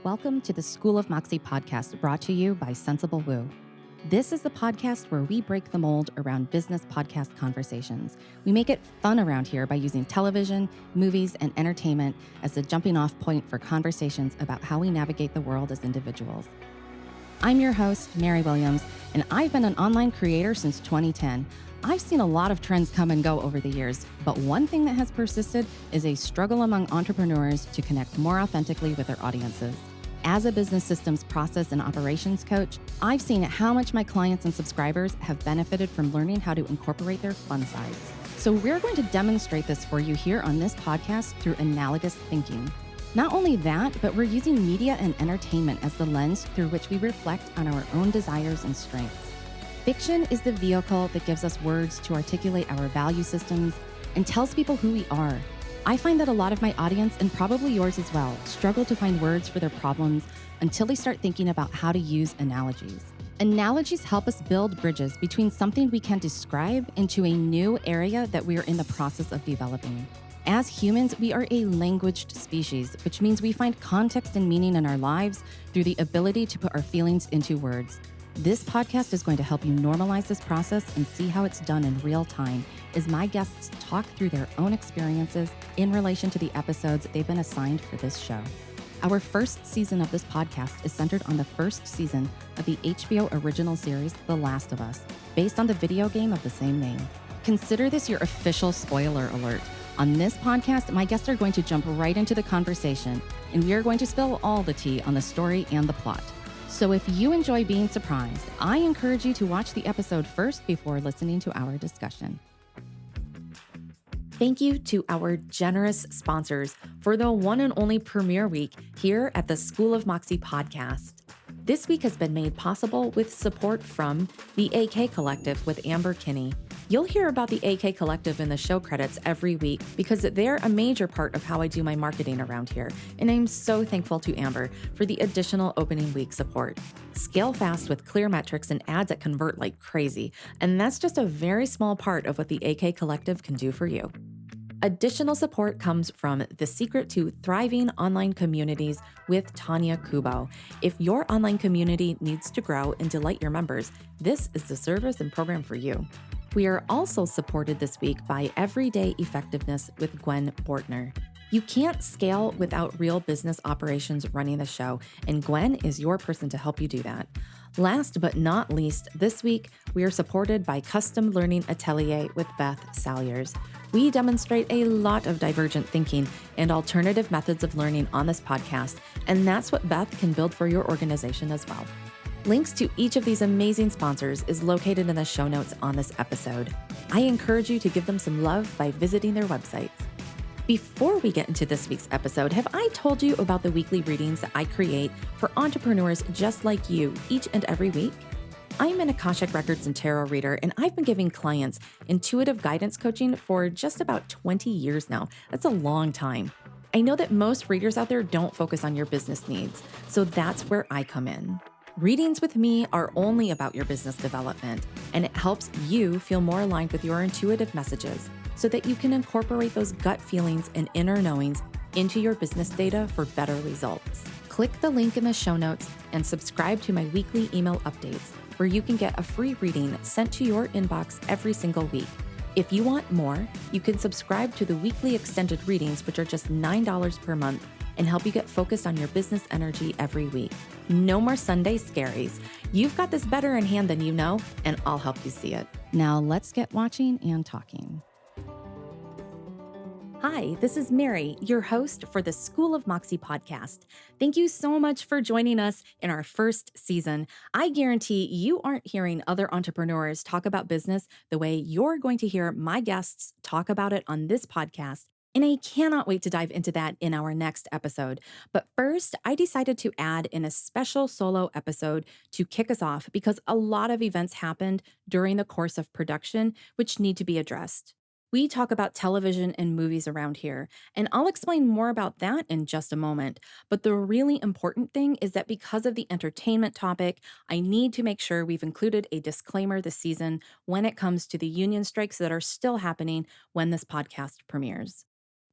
Welcome to the School of Moxie podcast brought to you by Sensible Woo. This is the podcast where we break the mold around business podcast conversations. We make it fun around here by using television, movies, and entertainment as the jumping off point for conversations about how we navigate the world as individuals. I'm your host, Mary Williams, and I've been an online creator since 2010. I've seen a lot of trends come and go over the years, but one thing that has persisted is a struggle among entrepreneurs to connect more authentically with their audiences. As a business systems process and operations coach, I've seen how much my clients and subscribers have benefited from learning how to incorporate their fun sides. So we're going to demonstrate this for you here on this podcast through analogous thinking. Not only that, but we're using media and entertainment as the lens through which we reflect on our own desires and strengths. Fiction is the vehicle that gives us words to articulate our value systems and tells people who we are. I find that a lot of my audience, and probably yours as well, struggle to find words for their problems until they start thinking about how to use analogies. Analogies help us build bridges between something we can describe into a new area that we are in the process of developing. As humans, we are a languaged species, which means we find context and meaning in our lives through the ability to put our feelings into words. This podcast is going to help you normalize this process and see how it's done in real time as my guests talk through their own experiences in relation to the episodes they've been assigned for this show. Our first season of this podcast is centered on the first season of the HBO original series, The Last of Us, based on the video game of the same name. Consider this your official spoiler alert. On this podcast, my guests are going to jump right into the conversation, and we are going to spill all the tea on the story and the plot. So if you enjoy being surprised, I encourage you to watch the episode first before listening to our discussion. Thank you to our generous sponsors for the one and only premiere week here at the School of Moxie podcast. This week has been made possible with support from the AK Collective with Amber Kinney. You'll hear about the AK Collective in the show credits every week because they're a major part of how I do my marketing around here, and I'm so thankful to Amber for the additional opening week support. Scale fast with clear metrics and ads that convert like crazy, and that's just a very small part of what the AK Collective can do for you. Additional support comes from The Secret to Thriving Online Communities with Tanya Kubo. If your online community needs to grow and delight your members, this is the service and program for you. We are also supported this week by Everyday Effectiveness with Gwen Bortner. You can't scale without real business operations running the show, and Gwen is your person to help you do that. Last but not least, this week, we are supported by Custom Learning Atelier with Beth Salyers. We demonstrate a lot of divergent thinking and alternative methods of learning on this podcast, and that's what Beth can build for your organization as well. Links to each of these amazing sponsors is located in the show notes on this episode. I encourage you to give them some love by visiting their websites. Before we get into this week's episode, have I told you about the weekly readings that I create for entrepreneurs just like you each and every week? I'm an Akashic Records and Tarot reader, and I've been giving clients intuitive guidance coaching for just about 20 years now. That's a long time. I know that most readers out there don't focus on your business needs, so that's where I come in. Readings with me are only about your business development, and it helps you feel more aligned with your intuitive messages so that you can incorporate those gut feelings and inner knowings into your business data for better results. Click the link in the show notes and subscribe to my weekly email updates, where you can get a free reading sent to your inbox every single week. If you want more, you can subscribe to the weekly extended readings, which are just $9 per month, and help you get focused on your business energy every week. No more Sunday scaries. You've got this better in hand than you know, and I'll help you see it. Now let's get watching and talking. Hi, this is Mary, your host for the School of Moxie podcast. Thank you so much for joining us in our first season. I guarantee you aren't hearing other entrepreneurs talk about business the way you're going to hear my guests talk about it on this podcast. And I cannot wait to dive into that in our next episode. But first, I decided to add in a special solo episode to kick us off because a lot of events happened during the course of production which need to be addressed. We talk about television and movies around here, and I'll explain more about that in just a moment. But the really important thing is that because of the entertainment topic, I need to make sure we've included a disclaimer this season when it comes to the union strikes that are still happening when this podcast premieres.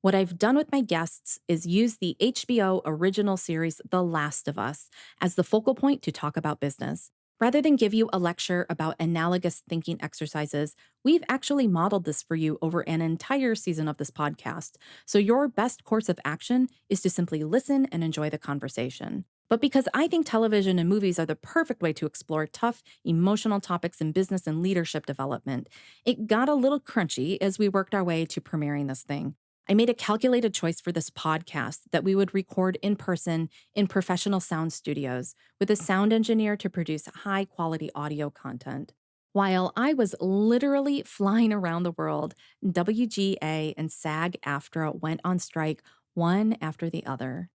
What I've done with my guests is use the HBO original series The Last of Us as the focal point to talk about business. Rather than give you a lecture about analogous thinking exercises, we've actually modeled this for you over an entire season of this podcast. So, your best course of action is to simply listen and enjoy the conversation. But because I think television and movies are the perfect way to explore tough, emotional topics in business and leadership development, it got a little crunchy as we worked our way to premiering this thing. I made a calculated choice for this podcast that we would record in person in professional sound studios with a sound engineer to produce high quality audio content. While I was literally flying around the world, WGA and SAG AFTRA went on strike one after the other.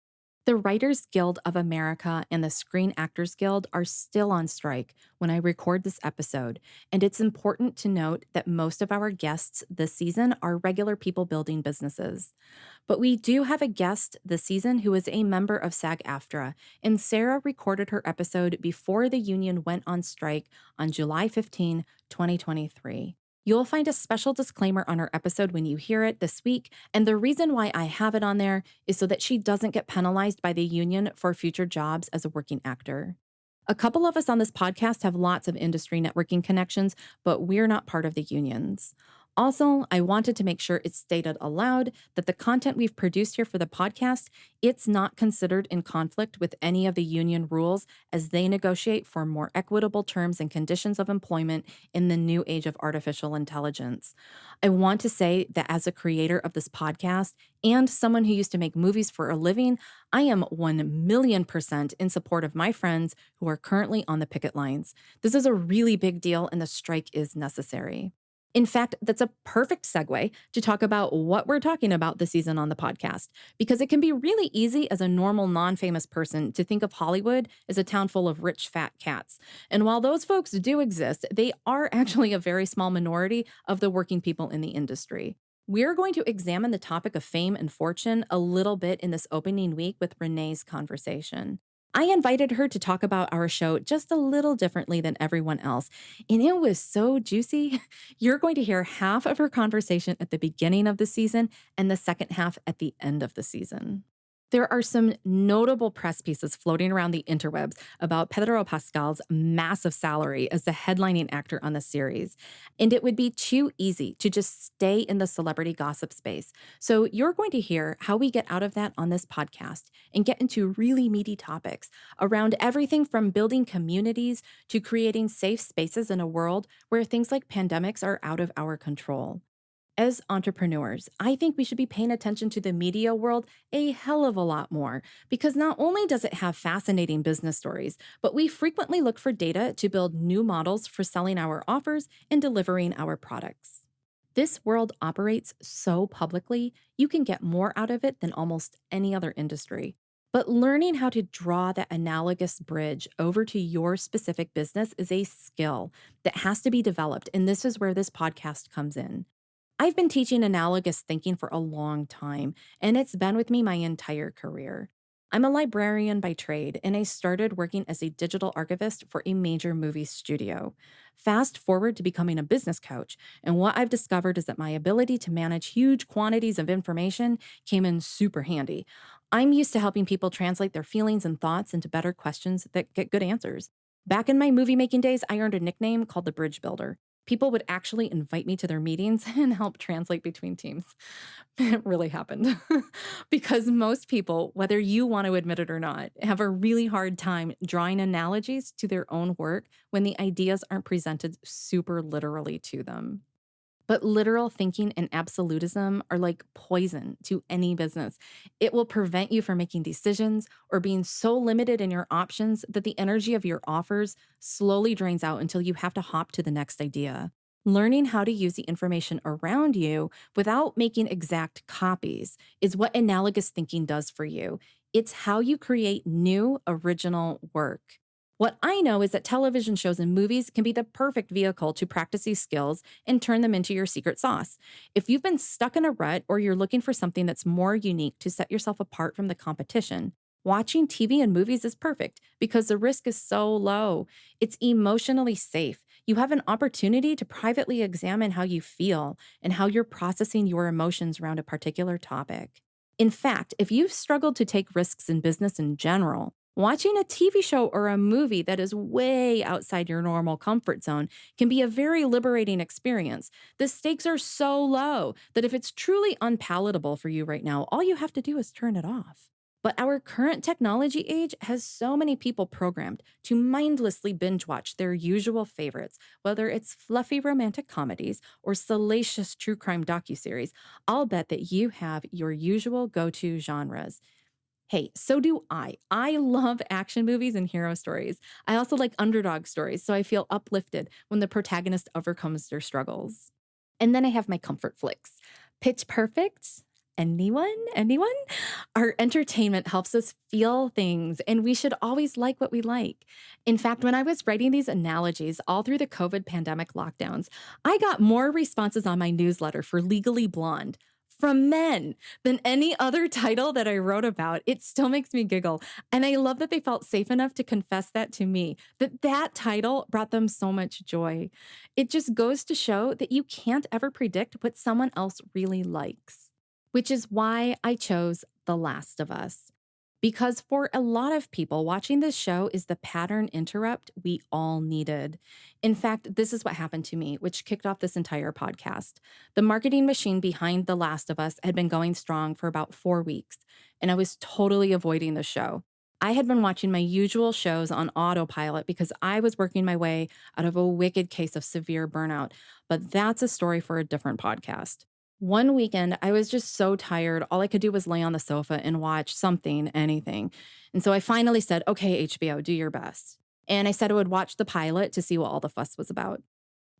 The Writers Guild of America and the Screen Actors Guild are still on strike when I record this episode, and it's important to note that most of our guests this season are regular people building businesses. But we do have a guest this season who is a member of SAG AFTRA, and Sarah recorded her episode before the union went on strike on July 15, 2023. You'll find a special disclaimer on her episode when you hear it this week, and the reason why I have it on there is so that she doesn't get penalized by the union for future jobs as a working actor. A couple of us on this podcast have lots of industry networking connections, but we're not part of the unions. Also, I wanted to make sure it's stated aloud that the content we've produced here for the podcast, it's not considered in conflict with any of the union rules as they negotiate for more equitable terms and conditions of employment in the new age of artificial intelligence. I want to say that as a creator of this podcast and someone who used to make movies for a living, I am 1,000,000% in support of my friends who are currently on the picket lines. This is a really big deal, and the strike is necessary. In fact, that's a perfect segue to talk about what we're talking about this season on the podcast, because it can be really easy as a normal, non famous person to think of Hollywood as a town full of rich, fat cats. And while those folks do exist, they are actually a very small minority of the working people in the industry. We're going to examine the topic of fame and fortune a little bit in this opening week with Renee's conversation. I invited her to talk about our show just a little differently than everyone else, and it was so juicy. You're going to hear half of her conversation at the beginning of the season and the second half at the end of the season. There are some notable press pieces floating around the interwebs about Pedro Pascal's massive salary as the headlining actor on the series, and it would be too easy to just stay in the celebrity gossip space. So you're going to hear how we get out of that on this podcast and get into really meaty topics around everything from building communities to creating safe spaces in a world where things like pandemics are out of our control. As entrepreneurs, I think we should be paying attention to the media world a hell of a lot more because not only does it have fascinating business stories, but we frequently look for data to build new models for selling our offers and delivering our products. This world operates so publicly, you can get more out of it than almost any other industry. But learning how to draw that analogous bridge over to your specific business is a skill that has to be developed, and this is where this podcast comes in. I've been teaching analogous thinking for a long time, and it's been with me my entire career. I'm a librarian by trade, and I started working as a digital archivist for a major movie studio. Fast forward to becoming a business coach, and what I've discovered is that my ability to manage huge quantities of information came in super handy. I'm used to helping people translate their feelings and thoughts into better questions that get good answers. Back in my movie making days, I earned a nickname called the Bridge Builder. People would actually invite me to their meetings and help translate between teams. It really happened. Because most people, whether you want to admit it or not, have a really hard time drawing analogies to their own work when the ideas aren't presented super literally to them. But literal thinking and absolutism are like poison to any business. It will prevent you from making decisions or being so limited in your options that the energy of your offers slowly drains out until you have to hop to the next idea. Learning how to use the information around you without making exact copies is what analogous thinking does for you. It's how you create new, original work. What I know is that television shows and movies can be the perfect vehicle to practice these skills and turn them into your secret sauce. If you've been stuck in a rut or you're looking for something that's more unique to set yourself apart from the competition, watching TV and movies is perfect because the risk is so low. It's emotionally safe. You have an opportunity to privately examine how you feel and how you're processing your emotions around a particular topic. In fact, if you've struggled to take risks in business in general, watching a TV show or a movie that is way outside your normal comfort zone can be a very liberating experience. The stakes are so low that if it's truly unpalatable for you right now, all you have to do is turn it off. But our current technology age has so many people programmed to mindlessly binge watch their usual favorites, whether it's fluffy romantic comedies or salacious true crime docuseries. I'll bet that you have your usual go-to genres. Hey, so do I. I love action movies and hero stories. I also like underdog stories, so I feel uplifted when the protagonist overcomes their struggles. And then I have my comfort flicks. Pitch Perfect. Anyone? Anyone? Our entertainment helps us feel things, and we should always like what we like. In fact, when I was writing these analogies all through the COVID pandemic lockdowns, I got more responses on my newsletter for Legally Blonde from men than any other title that I wrote about. It still makes me giggle. And I love that they felt safe enough to confess that to me, that that title brought them so much joy. It just goes to show that you can't ever predict what someone else really likes, which is why I chose The Last of Us. Because for a lot of people, watching this show is the pattern interrupt we all needed. In fact, this is what happened to me, which kicked off this entire podcast. The marketing machine behind The Last of Us had been going strong for about 4 weeks, and I was totally avoiding the show. I had been watching my usual shows on autopilot because I was working my way out of a wicked case of severe burnout, but that's a story for a different podcast. One weekend, I was just so tired. All I could do was lay on the sofa and watch something, anything. And so I finally said, okay, HBO, do your best. And I said I would watch the pilot to see what all the fuss was about.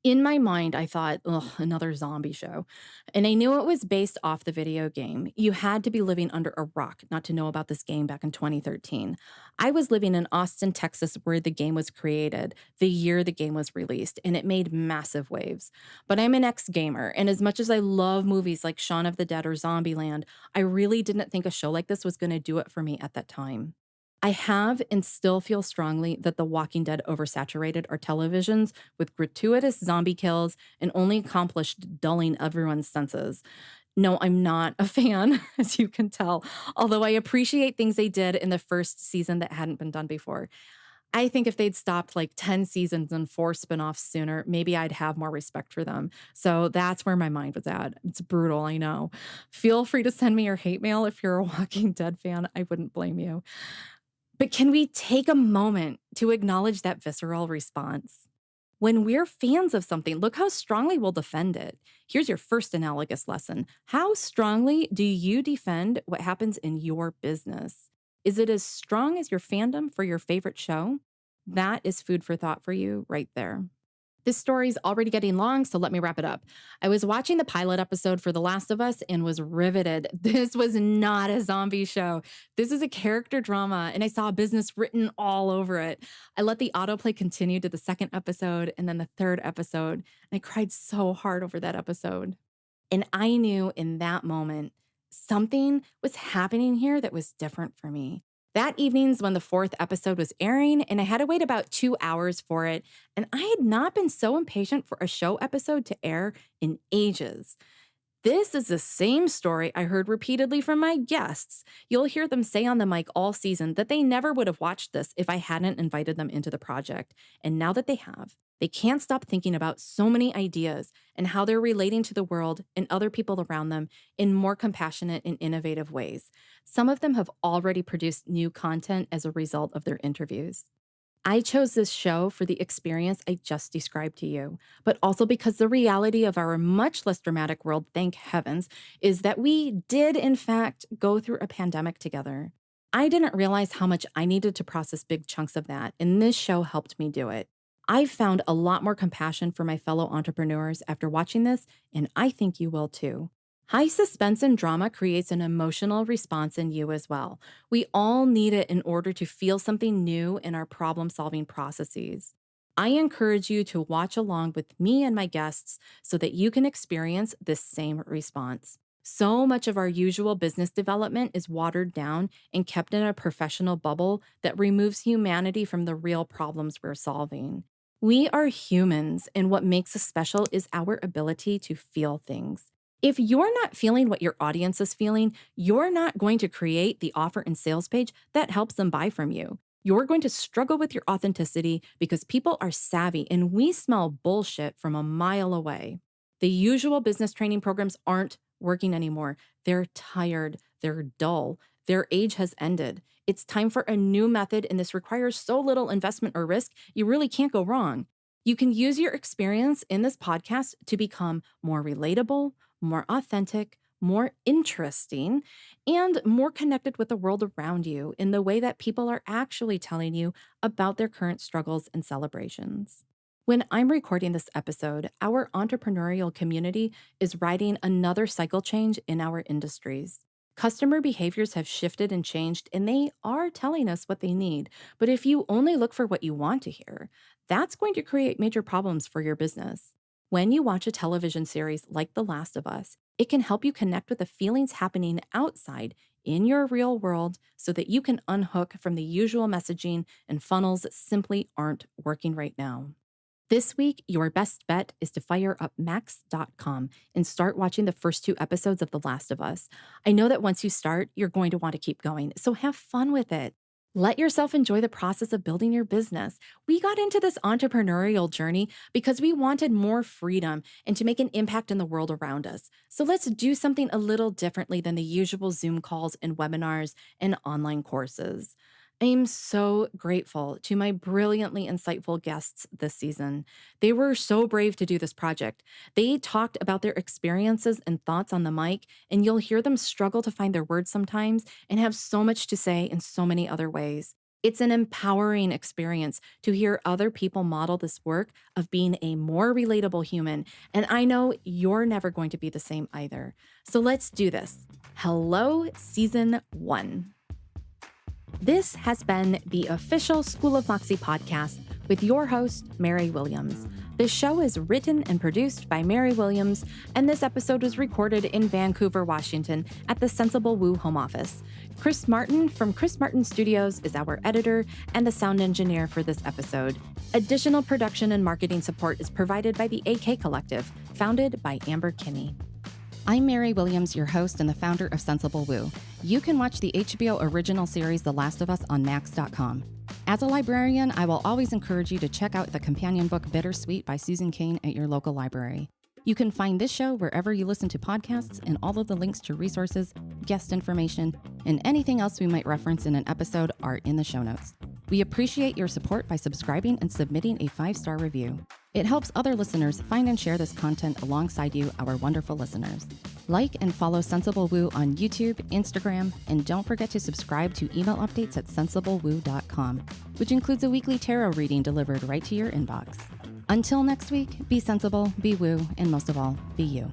In my mind, I thought, ugh, another zombie show. And I knew it was based off the video game. You had to be living under a rock not to know about this game back in 2013. I was living in Austin, Texas, where the game was created, the year the game was released, and it made massive waves. But I'm an ex gamer, and as much as I love movies like Shaun of the Dead or Zombieland, I really didn't think a show like this was going to do it for me at that time. I have and still feel strongly that The Walking Dead oversaturated our televisions with gratuitous zombie kills and only accomplished dulling everyone's senses. No, I'm not a fan, as you can tell, although I appreciate things they did in the first season that hadn't been done before. I think if they'd stopped like 10 seasons and 4 spinoffs sooner, maybe I'd have more respect for them. So that's where my mind was at. It's brutal, I know. Feel free to send me your hate mail if you're a Walking Dead fan. I wouldn't blame you. But can we take a moment to acknowledge that visceral response? When we're fans of something, look how strongly we'll defend it. Here's your first analogous lesson. How strongly do you defend what happens in your business? Is it as strong as your fandom for your favorite show? That is food for thought for you right there. This story's already getting long, so let me wrap it up. I was watching the pilot episode for The Last of Us and was riveted. This was not a zombie show. This is a character drama, and I saw business written all over it. I let the autoplay continue to the second episode and then the third episode, and I cried so hard over that episode. And I knew in that moment, something was happening here that was different for me. That evening's when the fourth episode was airing, and I had to wait about 2 hours for it. And I had not been so impatient for a show episode to air in ages. This is the same story I heard repeatedly from my guests. You'll hear them say on the mic all season that they never would have watched this if I hadn't invited them into the project. And now that they have, they can't stop thinking about so many ideas and how they're relating to the world and other people around them in more compassionate and innovative ways. Some of them have already produced new content as a result of their interviews. I chose this show for the experience I just described to you, but also because the reality of our much less dramatic world, thank heavens, is that we did, in fact, go through a pandemic together. I didn't realize how much I needed to process big chunks of that, and this show helped me do it. I've found a lot more compassion for my fellow entrepreneurs after watching this, and I think you will too. High suspense and drama creates an emotional response in you as well. We all need it in order to feel something new in our problem-solving processes. I encourage you to watch along with me and my guests so that you can experience this same response. So much of our usual business development is watered down and kept in a professional bubble that removes humanity from the real problems we're solving. We are humans, and what makes us special is our ability to feel things. If you're not feeling what your audience is feeling, you're not going to create the offer and sales page that helps them buy from you. You're going to struggle with your authenticity because people are savvy and we smell bullshit from a mile away. The usual business training programs aren't working anymore. They're tired, they're dull, their age has ended. It's time for a new method, and this requires so little investment or risk, you really can't go wrong. You can use your experience in this podcast to become more relatable, more authentic, more interesting, and more connected with the world around you in the way that people are actually telling you about their current struggles and celebrations. When I'm recording this episode, our entrepreneurial community is riding another cycle change in our industries. Customer behaviors have shifted and changed, and they are telling us what they need. But if you only look for what you want to hear, that's going to create major problems for your business. When you watch a television series like The Last of Us, it can help you connect with the feelings happening outside in your real world so that you can unhook from the usual messaging and funnels that simply aren't working right now. This week, your best bet is to fire up max.com and start watching the first 2 episodes of The Last of Us. I know that once you start, you're going to want to keep going, so have fun with it. Let yourself enjoy the process of building your business. We got into this entrepreneurial journey because we wanted more freedom and to make an impact in the world around us. So let's do something a little differently than the usual Zoom calls and webinars and online courses. I am so grateful to my brilliantly insightful guests this season. They were so brave to do this project. They talked about their experiences and thoughts on the mic, and you'll hear them struggle to find their words sometimes and have so much to say in so many other ways. It's an empowering experience to hear other people model this work of being a more relatable human, and I know you're never going to be the same either. So let's do this. Hello, Season 1. This has been the official School of Moxie podcast with your host, Mary Williams. This show is written and produced by Mary Williams, and this episode was recorded in Vancouver, Washington at the Sensible Woo home office. Chris Martin from Chris Martin Studios is our editor and the sound engineer for this episode. Additional production and marketing support is provided by the AK Collective, founded by Amber Kinney. I'm Mary Williams, your host and the founder of Sensible Woo. You can watch the HBO original series The Last of Us on Max.com. As a librarian, I will always encourage you to check out the companion book Bittersweet by Susan Cain at your local library. You can find this show wherever you listen to podcasts, and all of the links to resources, guest information, and anything else we might reference in an episode are in the show notes. We appreciate your support by subscribing and submitting a 5-star review. It helps other listeners find and share this content alongside you, our wonderful listeners. Like and follow Sensible Woo on YouTube, Instagram, and don't forget to subscribe to email updates at sensiblewoo.com, which includes a weekly tarot reading delivered right to your inbox. Until next week, be sensible, be woo, and most of all, be you.